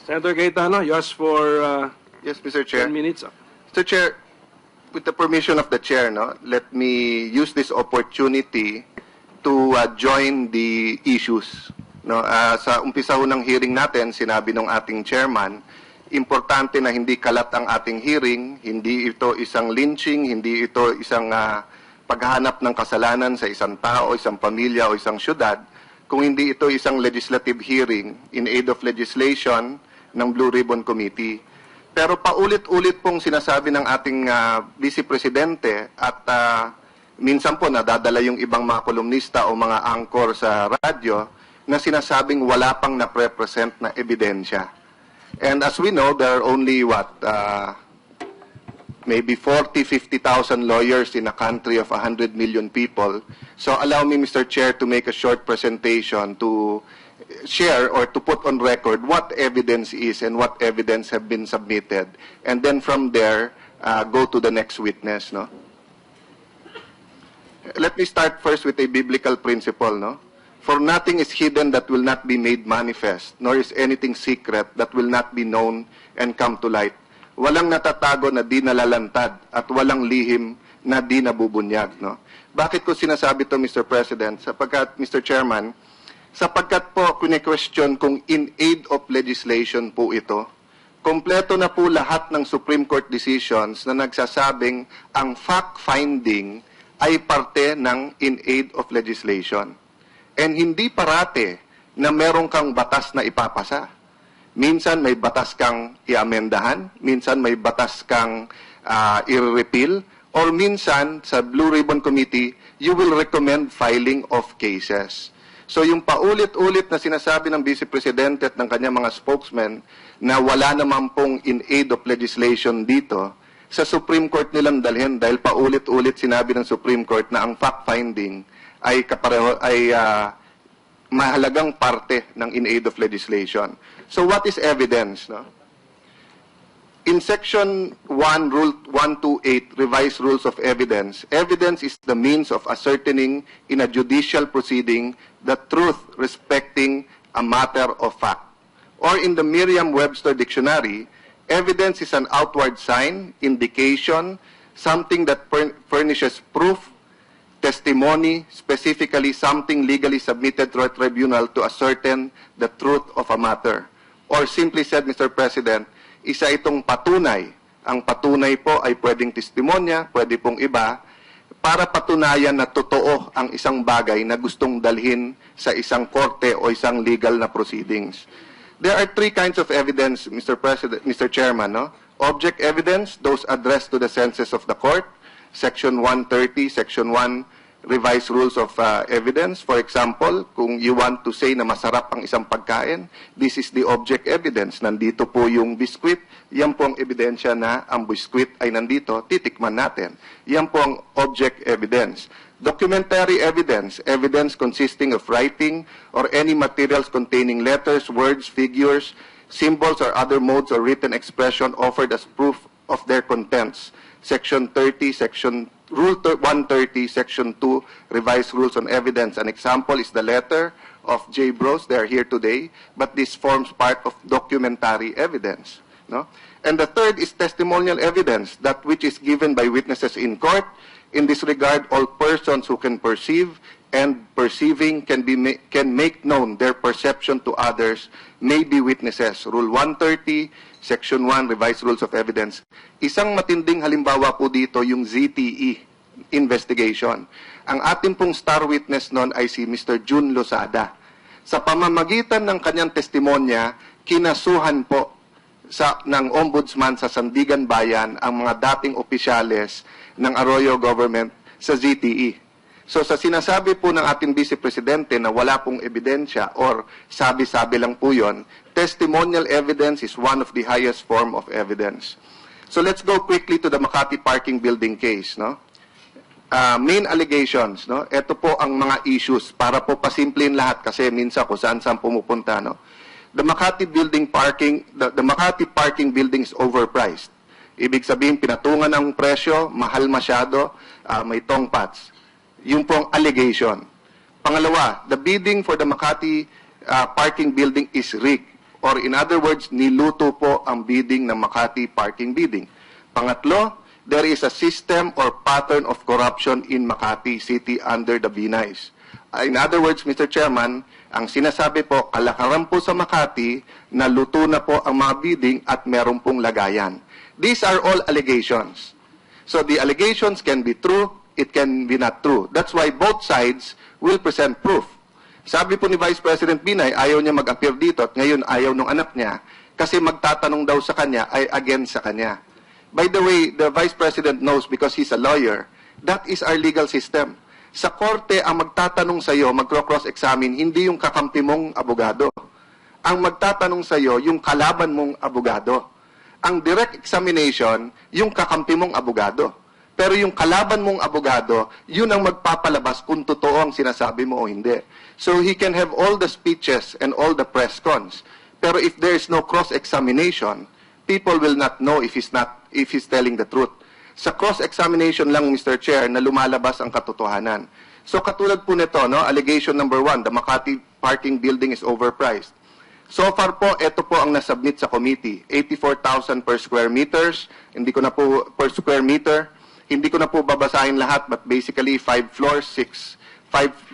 Senator Cayetano, you asked for Yes, Mr. Chair. 10 minutes. Mr. Chair, with the permission of the Chair, let me use this opportunity to join the issues. Sa umpisa ho ng hearing natin, sinabi ng ating chairman, importante na hindi kalat ang ating hearing, hindi ito isang lynching, hindi ito isang paghahanap ng kasalanan sa isang tao, isang pamilya o isang syudad, kung hindi ito isang legislative hearing in aid of legislation ng Blue Ribbon Committee. Pero paulit-ulit pong sinasabi ng ating Vice Presidente at minsan po nadadala yung ibang mga kolumnista o mga anchor sa radyo na sinasabing wala pang na-represent na ebidensya. And as we know, there are only maybe 40,000-50,000 lawyers in a country of 100 million people. So allow me, Mr. Chair, to make a short presentation to share or to put on record what evidence is and what evidence have been submitted. And then from there, go to the next witness. Let me start first with a biblical principle. For nothing is hidden that will not be made manifest, nor is anything secret that will not be known and come to light. Walang natatago na di nalalantad at walang lihim na di nabubunyag. Bakit ko sinasabi to, Mr. President? Sapagkat, Mr. Chairman, sapagkat po kune-question kung in aid of legislation po ito, kompleto na po lahat ng Supreme Court decisions na nagsasabing ang fact-finding ay parte ng in aid of legislation. And hindi parate na meron kang batas na ipapasa. Minsan may batas kang i-amendahan, minsan may batas kang i-repeal, or minsan sa Blue Ribbon Committee, you will recommend filing of cases. So yung paulit-ulit na sinasabi ng Vice Presidente at ng kanyang mga spokesmen na wala naman pong in aid of legislation dito, sa Supreme Court nilang dalhin dahil paulit-ulit sinabi ng Supreme Court na ang fact-finding ay mahalagang parte ng in aid of legislation. So what is evidence? In Section 1, Rule 128, Revised Rules of Evidence, evidence is the means of ascertaining in a judicial proceeding the truth respecting a matter of fact. Or in the Merriam-Webster Dictionary, evidence is an outward sign, indication, something that furnishes proof, testimony, specifically something legally submitted to a tribunal to ascertain the truth of a matter. Or simply said, Mr. President, isa itong patunay. Ang patunay po ay pwedeng testimonya, pwede pong iba, para patunayan na totoo ang isang bagay na gustong dalhin sa isang korte o isang legal na proceedings. There are three kinds of evidence, Mr. Chairman. Object evidence, those addressed to the senses of the court, Section 130, Section 1, Revised Rules of Evidence. For example, kung you want to say na masarap ang isang pagkain, this is the object evidence. Nandito po yung biskwit, yan po ang ebidensya na ang biskwit ay nandito, titikman natin. Yan po ang object evidence. Documentary evidence, evidence consisting of writing or any materials containing letters, words, figures, symbols, or other modes of written expression offered as proof of their contents. Section 30, Rule 130, Section 2, Revised Rules on Evidence. An example is the letter of J. Bros. They are here today, but this forms part of documentary evidence. And the third is testimonial evidence, that which is given by witnesses in court. In this regard, all persons who can perceive and perceiving can make known their perception to others may be witnesses. Rule 130, Section 1, Revised Rules of Evidence. Isang matinding halimbawa po dito yung ZTE investigation. Ang ating pong star witness noon ay si Mr. June Losada. Sa pamamagitan ng kanyang testimonya, kinasuhan po ng Ombudsman sa Sandigan Bayan ang mga dating opisyales ng Arroyo government sa ZTE. So sa sinasabi po ng ating Vice Presidente na wala pong ebidensya or sabi-sabi lang po yun, testimonial evidence is one of the highest form of evidence. So let's go quickly to the Makati Parking Building case. Main allegations. Ito po ang mga issues para po pasimplin lahat kasi minsan kung saan-saan pumupunta. The Makati Parking Building is overpriced. Ibig sabihin, pinatungan ng presyo, mahal masyado, may tongpats. Yung pong allegation. Pangalawa, the bidding for the Makati Parking Building is rigged or in other words, niluto po ang bidding ng Makati parking bidding. Pangatlo, there is a system or pattern of corruption in Makati City under the Binais. In other words, Mr. Chairman, ang sinasabi po, kalakaran po sa Makati na luto na po ang mga bidding at meron pong lagayan. These are all allegations. So the allegations can be true, it can be not true. That's why both sides will present proof. Sabi po ni Vice President Binay, ayaw niya mag-appear dito at ngayon ayaw ng anak niya kasi magtatanong daw sa kanya ay against sa kanya. By the way, the Vice President knows because he's a lawyer, that is our legal system. Sa korte, ang magtatanong sa iyo, magkro-cross-examine, hindi yung kakampi mong abogado. Ang magtatanong sa iyo, yung kalaban mong abogado. Ang direct examination, yung kakampi mong abogado. Pero yung kalaban mong abogado, yun ang magpapalabas kung totoo ang sinasabi mo o hindi. So he can have all the speeches and all the press cons. Pero if there is no cross-examination, people will not know if he's telling the truth. Sa cross-examination lang, Mr. Chair, na lumalabas ang katotohanan. So katulad po nito, no, allegation number 1, the Makati parking building is overpriced. So far po, ito po ang nasubmit sa committee. 84,000 per square meters. Hindi ko na po per square meter. Hindi ko na po babasahin lahat, but basically 5 floors, 5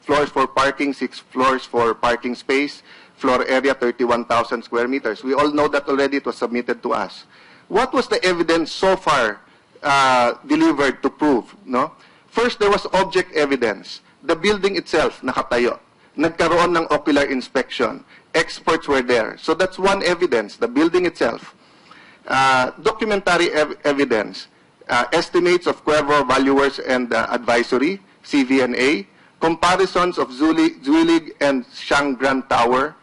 floors for parking, 6 floors for parking space, floor area 31,000 square meters. We all know that already. It was submitted to us. What was the evidence so far delivered to prove? No? First, there was object evidence. The building itself, nakatayo. Nagkaroon ng ocular inspection. Experts were there. So that's one evidence, the building itself. Documentary evidence. Estimates of Cuervo Valuers and Advisory, CVNA, comparisons of Zulig and Siang Grand Tower,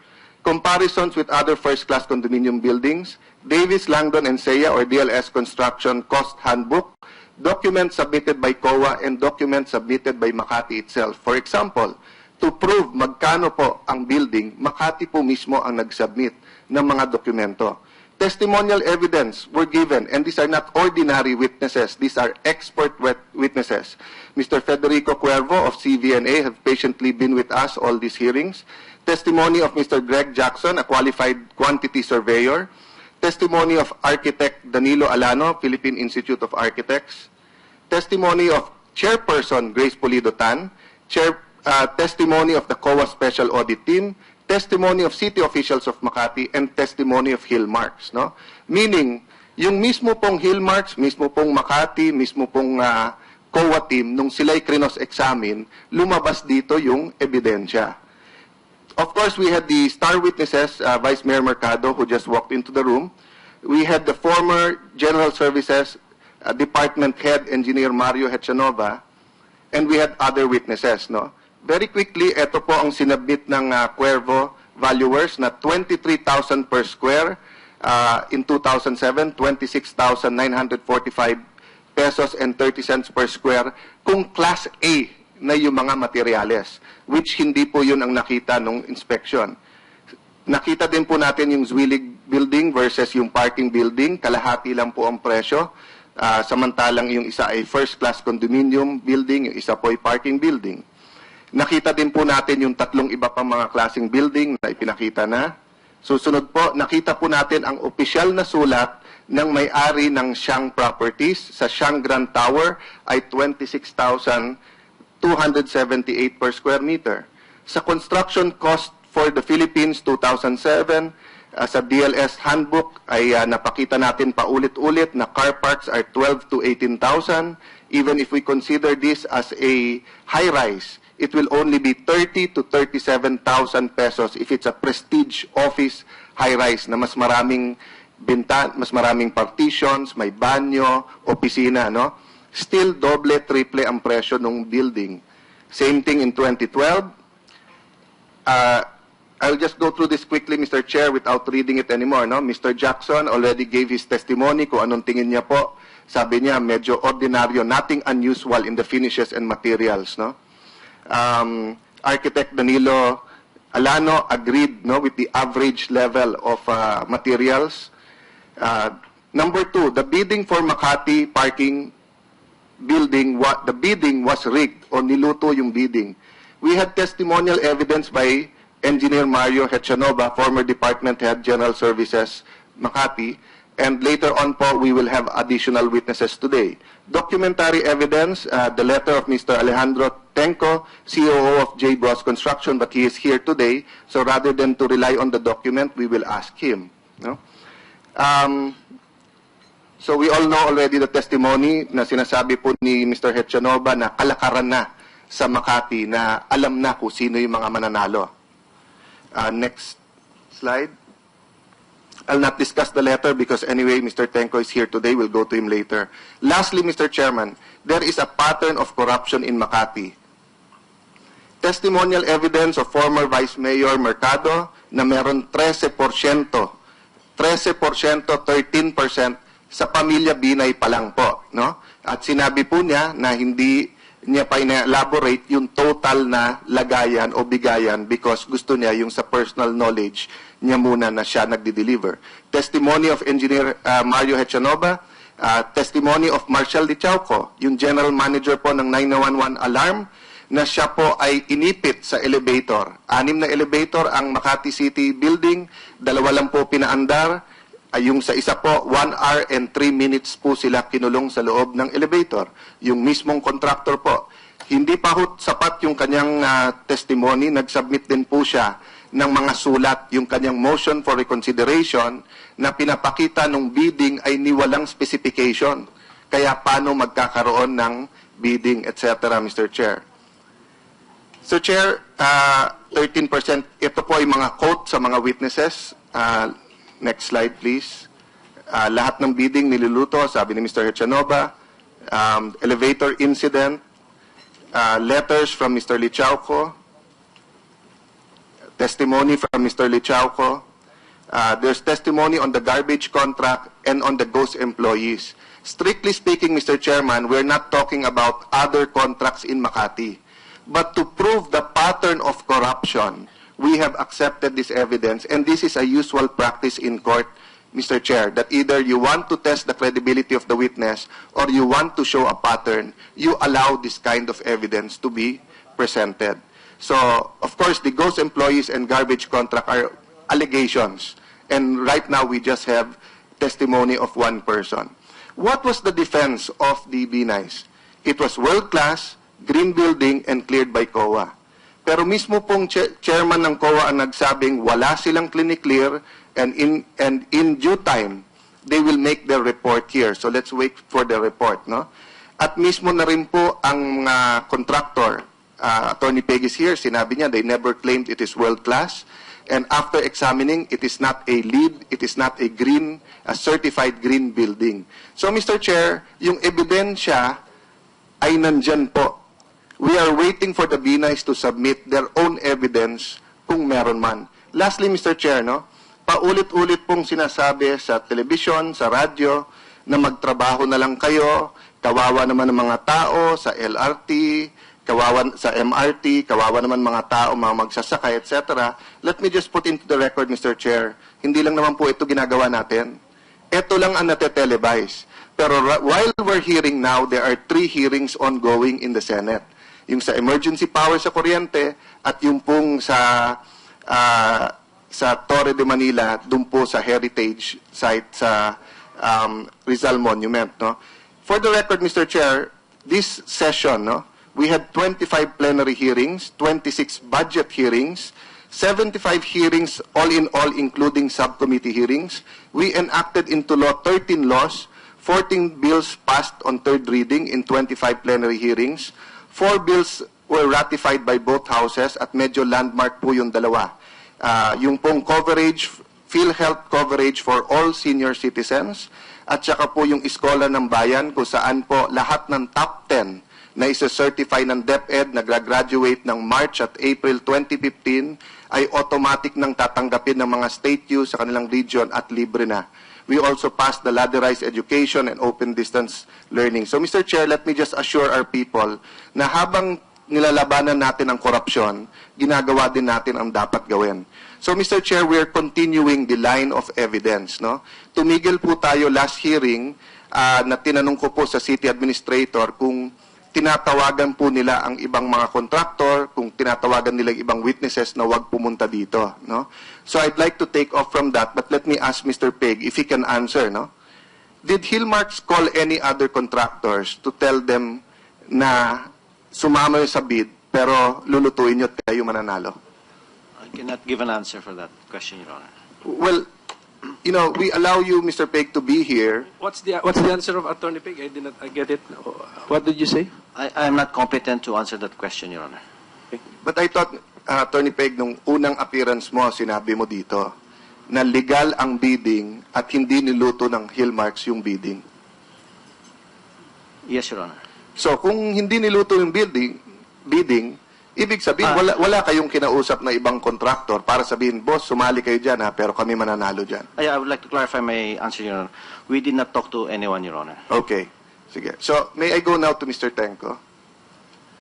comparisons with other first-class condominium buildings, Davis, Langdon, and Seya or DLS Construction Cost Handbook, documents submitted by COA, and documents submitted by Makati itself. For example, to prove magkano po ang building, Makati po mismo ang nag-submit ng mga dokumento. Testimonial evidence were given, and these are not ordinary witnesses. These are expert witnesses. Mr. Federico Cuervo of CVNA have patiently been with us all these hearings. Testimony of Mr. Greg Jackson, a qualified quantity surveyor. Testimony of Architect Danilo Alano, Philippine Institute of Architects. Testimony of Chairperson Grace Pulido Tan. Testimony of the COA Special Audit Team. Testimony of city officials of Makati, and testimony of Hillmarks, no? Meaning, yung mismo pong Hillmarks, mismo pong Makati, mismo pong COA team, nung sila'y krinos-examine, lumabas dito yung ebidensya. Of course, we had the star witnesses, Vice Mayor Mercado, who just walked into the room. We had the former General Services Department Head, Engineer Mario Hechanova, and we had other witnesses, no? Very quickly, ito po ang sinabit ng Cuervo Valuers na 23,000 per square in 2007, 26,945 pesos and 30 cents per square kung Class A na yung mga materyales, which hindi po yun ang nakita nung inspection. Nakita din po natin yung Zulig building versus yung parking building, kalahati lang po ang presyo, samantalang yung isa ay first-class condominium building, yung isa po ay parking building. Nakita din po natin yung tatlong iba pang mga klaseng building na ipinakita na. Susunod po, nakita po natin ang opisyal na sulat ng may-ari ng Siang Properties sa Siang Grand Tower ay 26,278 per square meter. Sa construction cost for the Philippines 2007, sa DLS handbook ay napakita natin paulit-ulit na car parks are 12 to 18,000. Even if we consider this as a high-rise, it will only be 30 to 37,000 pesos if it's a prestige office high-rise na mas maraming mas maraming partitions, may banyo, opisina, no? Still doble, triple ang presyo ng building. Same thing in 2012. I'll just go through this quickly, Mr. Chair, without reading it anymore, no? Mr. Jackson already gave his testimony kung anong tingin niya po. Sabi niya, medyo ordinaryo, nothing unusual in the finishes and materials, no? Architect Danilo Alano agreed, no, with the average level of materials. Number 2, the bidding for Makati parking building, the bidding was rigged o niluto yung bidding. We had testimonial evidence by Engineer Mario Hechanova, former Department Head, General Services, Makati. And later on po, we will have additional witnesses today. Documentary evidence, the letter of Mr. Alejandro Tenco, COO of J. Bros Construction, but he is here today. So rather than to rely on the document, we will ask him. No? So we all know already the testimony na sinasabi po ni Mr. Hechanova na kalakaran na sa Makati na alam na kung sino yung mga mananalo. Next slide. I'll not discuss the letter because anyway, Mr. Tenco is here today. We'll go to him later. Lastly, Mr. Chairman, there is a pattern of corruption in Makati. Testimonial evidence of former Vice Mayor Mercado na meron 13%, 13% sa pamilya Binay pa lang po. No? At sinabi po niya na hindi niya pa ina-elaborate yung total na lagayan o bigayan because gusto niya yung sa personal knowledge niya muna na siya nagdi-deliver. Testimony of Engineer Mario Hechanova, testimony of Marshal Lichauco, yung General Manager po ng 911 Alarm, na siya po ay inipit sa elevator. 6 na elevator ang Makati City Building, 2 lang po pinaandar, yung sa isa po, 1 hour and 3 minutes po sila kinulong sa loob ng elevator. Yung mismong contractor po. Hindi pa ho sapat yung kanyang testimony. Nag-submit din po siya ng mga sulat, yung kanyang motion for reconsideration na pinapakita ng bidding ay niwalang specification. Kaya paano magkakaroon ng bidding, etc., Mr. Chair. So, Chair, 13%, ito po ay mga quote sa mga witnesses. Next slide, please. Lahat ng bidding niluluto, sabi ni Mr. Hechanova. Elevator incident. Letters from Mr. Lichauco. Testimony from Mr. Lichauco. There's testimony on the garbage contract and on the ghost employees. Strictly speaking, Mr. Chairman, we're not talking about other contracts in Makati. But to prove the pattern of corruption, we have accepted this evidence, and this is a usual practice in court, Mr. Chair, that either you want to test the credibility of the witness or you want to show a pattern, you allow this kind of evidence to be presented. So, of course, the ghost employees and garbage contract are allegations, and right now we just have testimony of one person. What was the defense of the BNICE? It was world-class, green building, and cleared by COA. Pero mismo pong chairman ng COA ang nagsabing wala silang clinic-clear and in due time, they will make their report here. So let's wait for the report. No? At mismo na rin po ang contractor, Attorney Peggy's here, sinabi niya they never claimed it is world-class. And after examining, it is not a LEED, it is not a certified green building. So Mr. Chair, yung ebidensya ay nandyan po. We are waiting for the BNICE to submit their own evidence kung meron man. Lastly, Mr. Chair, no, paulit-ulit pong sinasabi sa television, sa radyo, na magtrabaho na lang kayo, kawawa naman ng mga tao sa LRT, kawawa sa MRT, kawawa naman mga tao, mga magsasakay, etc. Let me just put into the record, Mr. Chair, hindi lang naman po ito ginagawa natin. Ito lang ang nate-televise. Pero while we're hearing now, there are 3 hearings ongoing in the Senate. Yung sa emergency power sa kuryente at yung pong sa Torre de Manila, dun po sa heritage site sa Rizal Monument. No? For the record, Mr. Chair, this session, no, we had 25 plenary hearings, 26 budget hearings, 75 hearings, all in all, including subcommittee hearings. We enacted into law 13 laws, 14 bills passed on third reading in 25 plenary hearings. 4 bills were ratified by both houses at medyo landmark po yung dalawa. Yung pong coverage, PhilHealth coverage for all senior citizens at saka po yung Iskola ng Bayan kung saan po lahat ng top 10 na isa-certify ng DepEd na graduate ng March at April 2015 ay automatic nang tatanggapin ng mga state use sa kanilang region at libre na. We also passed the ladderized education and open distance learning. So, Mr. Chair, let me just assure our people na habang nilalabanan natin ang korupsyon, ginagawa din natin ang dapat gawin. So, Mr. Chair, we are continuing the line of evidence. No? Tumigil po tayo last hearing na tinanong ko po sa city administrator kung tinatawagan po nila ang ibang mga contractor, kung tinatawagan nila yung ibang witnesses na wag pumunta dito, no? So I'd like to take off from that, but let me ask Mr. Peg if he can answer, no? Did Hillmarks call any other contractors to tell them na sumama yung sa bid, pero lulutuin nyo at kayo mananalo? I cannot give an answer for that question, Your Honor. Well, you know, we allow you, Mr. Peg, to be here. What's the answer of Attorney Pig? I get it. What did you say? I am not competent to answer that question, Your Honor. But I thought, Attorney Peg, nung unang appearance mo, sinabi mo dito, na legal ang bidding at hindi niluto ng Hillmarks yung bidding. Yes, Your Honor. So, kung hindi niluto yung bidding, ibig sabihin, wala kayong kinausap na ibang contractor para sabihin, boss, sumali kayo dyan, ha, pero kami mananalo dyan. I would like to clarify my answer, Your Honor. We did not talk to anyone, Your Honor. Okay. Sige. So, may I go now to Mr. Tenko?